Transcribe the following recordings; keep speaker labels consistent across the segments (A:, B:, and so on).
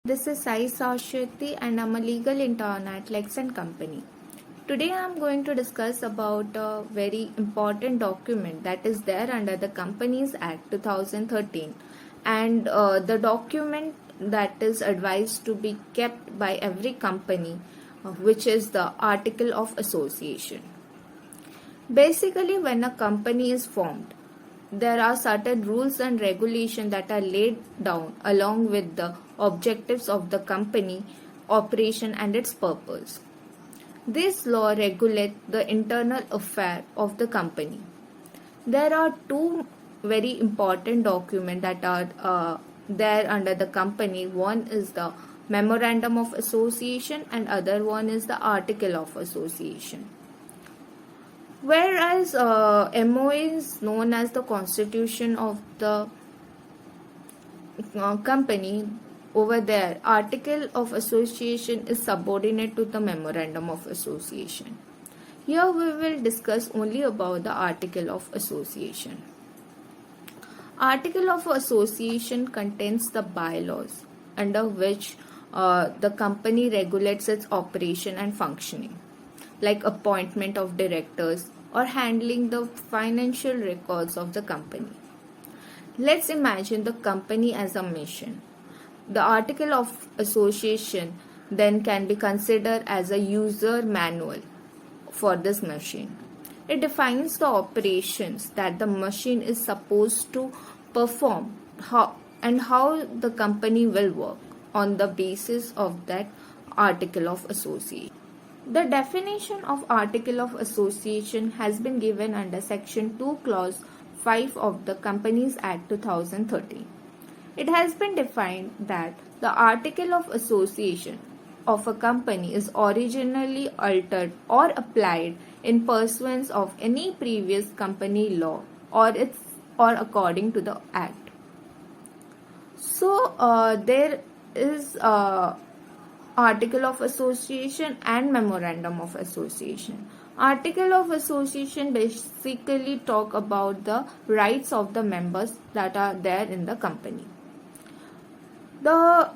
A: This is Sai Sashwati and I'm a legal intern at Lex and Company. Today I'm going to discuss about a very important document that is there under the Companies Act 2013 and the document that is advised to be kept by every company which is the Article of Association. Basically, when a company is formed, there are certain rules and regulations that are laid down along with the objectives of the company operation and its purpose. This law regulates the internal affair of the company. There are two very important documents that are there under the company. One is the Memorandum of Association and other one is the Article of Association. Whereas MOA is known as the constitution of the company, over there Article of Association is subordinate to the Memorandum of Association. Here we will discuss only about the Article of Association. Article of Association contains the bylaws under which the company regulates its operation and functioning, like appointment of directors or handling the financial records of the company. Let's imagine the company as a mission. The Article of Association then can be considered as a user manual for this machine. It defines the operations that the machine is supposed to perform and how the company will work on the basis of that Article of Association. The definition of Article of Association has been given under Section 2 Clause 5 of the Companies Act 2013. It has been defined that the Article of Association of a company is originally altered or applied in pursuance of any previous company law or according to the Act. So there is Article of Association and Memorandum of Association. Article of Association basically talk about the rights of the members that are there in the company. The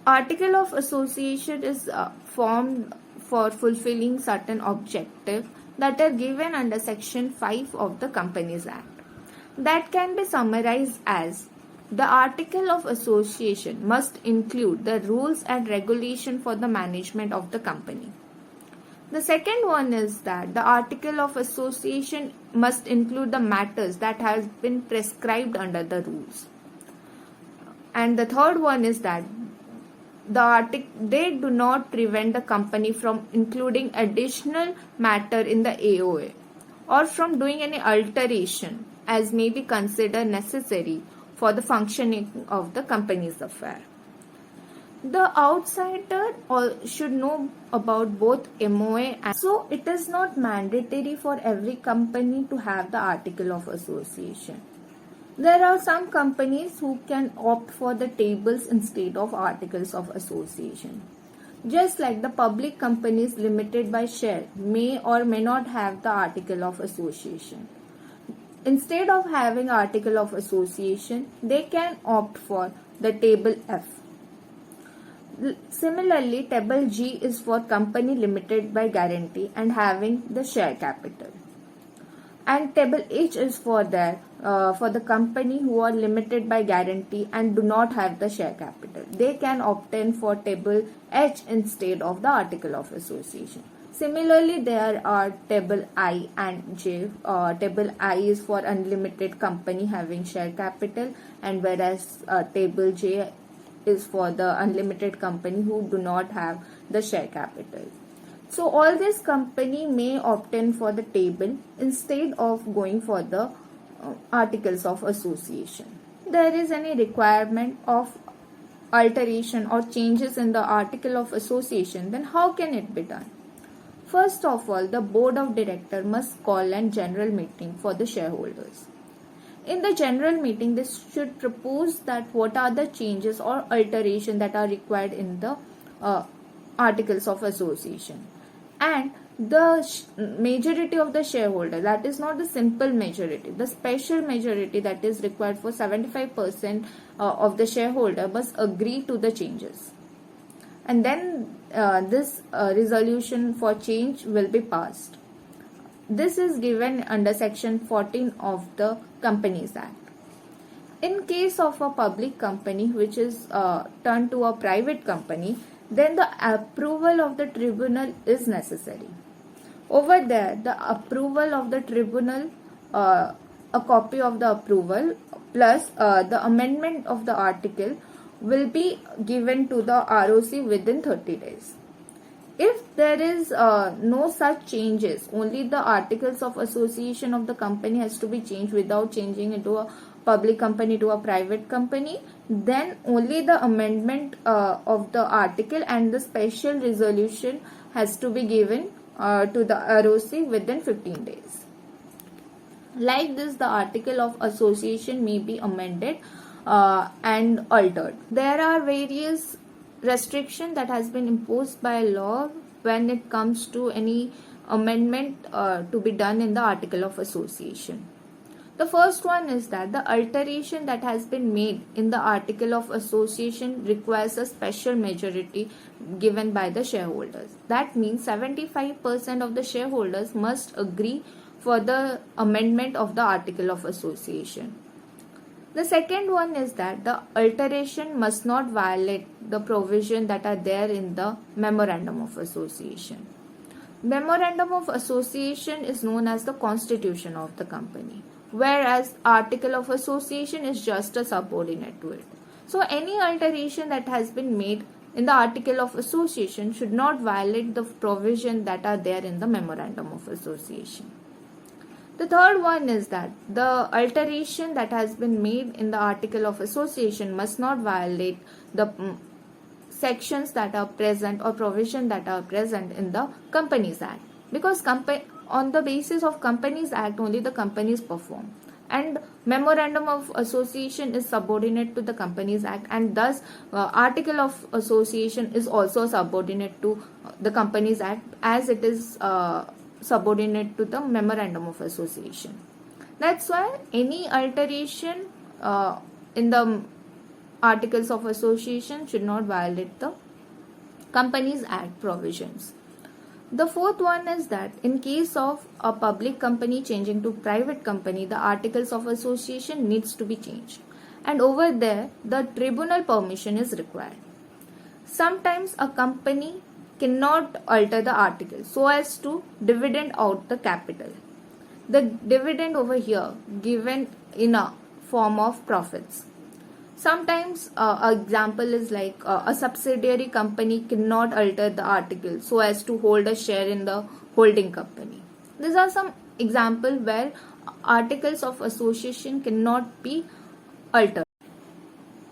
A: Article of Association is formed for fulfilling certain objectives that are given under Section 5 of the Companies Act. That can be summarized as the Article of Association must include the rules and regulation for the management of the company. The second one is that the Article of Association must include the matters that have been prescribed under the rules. And the third one is that they do not prevent the company from including additional matter in the AOA or from doing any alteration as may be considered necessary for the functioning of the company's affair. The outsider should know about both MOA and so it is not mandatory for every company to have the Article of Association. There are some companies who can opt for the tables instead of Articles of Association. Just like the public companies limited by share may or may not have the Article of Association. Instead of having Article of Association, they can opt for the Table F. Similarly, Table G is for company limited by guarantee and having the share capital. And Table H is for the company who are limited by guarantee and do not have the share capital. They can opt in for Table H instead of the Article of Association. Similarly, there are Table I and J. Table I is for unlimited company having share capital, and whereas Table J is for the unlimited company who do not have the share capital. So all this company may opt in for the table instead of going for the Articles of Association. There is any requirement of alteration or changes in the Article of Association, then how can it be done? First of all, the board of directors must call a general meeting for the shareholders. In the general meeting, they should propose that what are the changes or alterations that are required in the Articles of Association. And the majority of the shareholder, that is not the simple majority, the special majority that is required for 75% of the shareholder must agree to the changes. and then this resolution for change will be passed. This is given under section 14 of the Companies Act. In case of a public company which is turned to a private company, then the approval of the tribunal is necessary. Over there, the approval of the tribunal, a copy of the approval plus the amendment of the article will be given to the ROC within 30 days. If there is no such changes, only the articles of association of the company has to be changed without changing into a public company to a private company, then only the amendment of the article and the special resolution has to be given to the ROC within 15 days. Like this, the article of association may be amended and altered. There are various restrictions that has been imposed by law when it comes to any amendment to be done in the article of association. The first one is that the alteration that has been made in the article of association requires a special majority given by the shareholders. That means 75% of the shareholders must agree for the amendment of the article of association. The second one is that the alteration must not violate the provision that are there in the Memorandum of Association. Memorandum of Association is known as the constitution of the company, whereas article of association is just a subordinate to it. So any alteration that has been made in the article of association should not violate the provision that are there in the Memorandum of Association. The third one is that the alteration that has been made in the article of association must not violate the sections that are present or provision that are present in the Companies Act, because on the basis of Companies Act only the companies perform, and Memorandum of Association is subordinate to the Companies Act, and thus article of association is also subordinate to the Companies Act as it is subordinate to the Memorandum of Association. That's why any alteration in the articles of association should not violate the Companies Act provisions. The fourth one is that in case of a public company changing to private company, the articles of association needs to be changed, and over there the tribunal permission is required. Sometimes a company cannot alter the article so as to dividend out the capital. The dividend over here given in a form of profits. Sometimes an example is like a subsidiary company cannot alter the article so as to hold a share in the holding company. These are some examples where articles of association cannot be altered.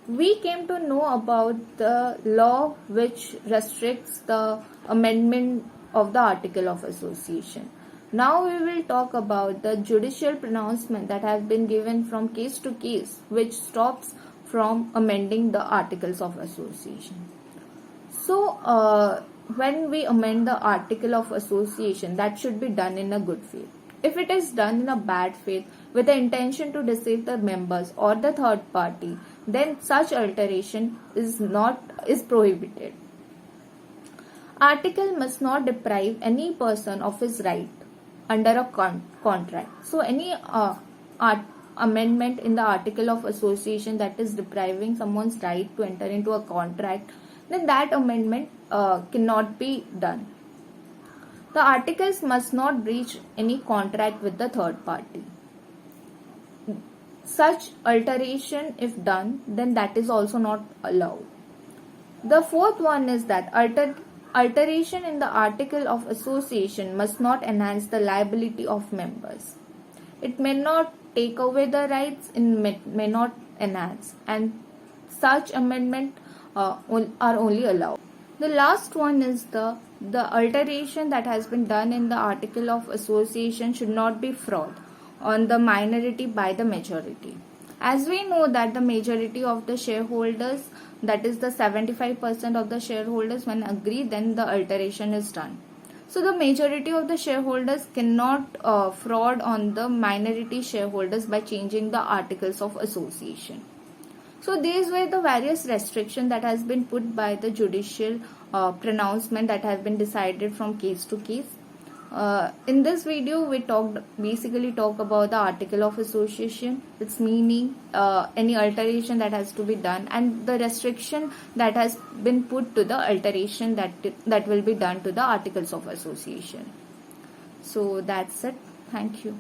A: We came to know about the law which restricts the amendment of the article of association. Now we will talk about the judicial pronouncement that has been given from case to case which stops from amending the articles of association. So when we amend the article of association, that should be done in a good faith. If it is done in a bad faith with the intention to deceive the members or the third party, then such alteration is prohibited. Article must not deprive any person of his right under a contract. So any amendment in the article of association that is depriving someone's right to enter into a contract, then that amendment cannot be done. The articles must not breach any contract with the third party. Such alteration, if done, then that is also not allowed. The fourth one is that alteration in the article of association must not enhance the liability of members. It may not take away the rights and may not enhance, and such amendment are only allowed. The last one is the alteration that has been done in the article of association should not be fraud on the minority by the majority. As we know that the majority of the shareholders, that is the 75% of the shareholders, when agree, then the alteration is done. So the majority of the shareholders cannot fraud on the minority shareholders by changing the articles of association. So these were the various restrictions that has been put by the judicial pronouncement that have been decided from case to case. In this video, we basically talk about the article of association, its meaning, any alteration that has to be done, and the restriction that has been put to the alteration that will be done to the articles of association. So that's it. Thank you.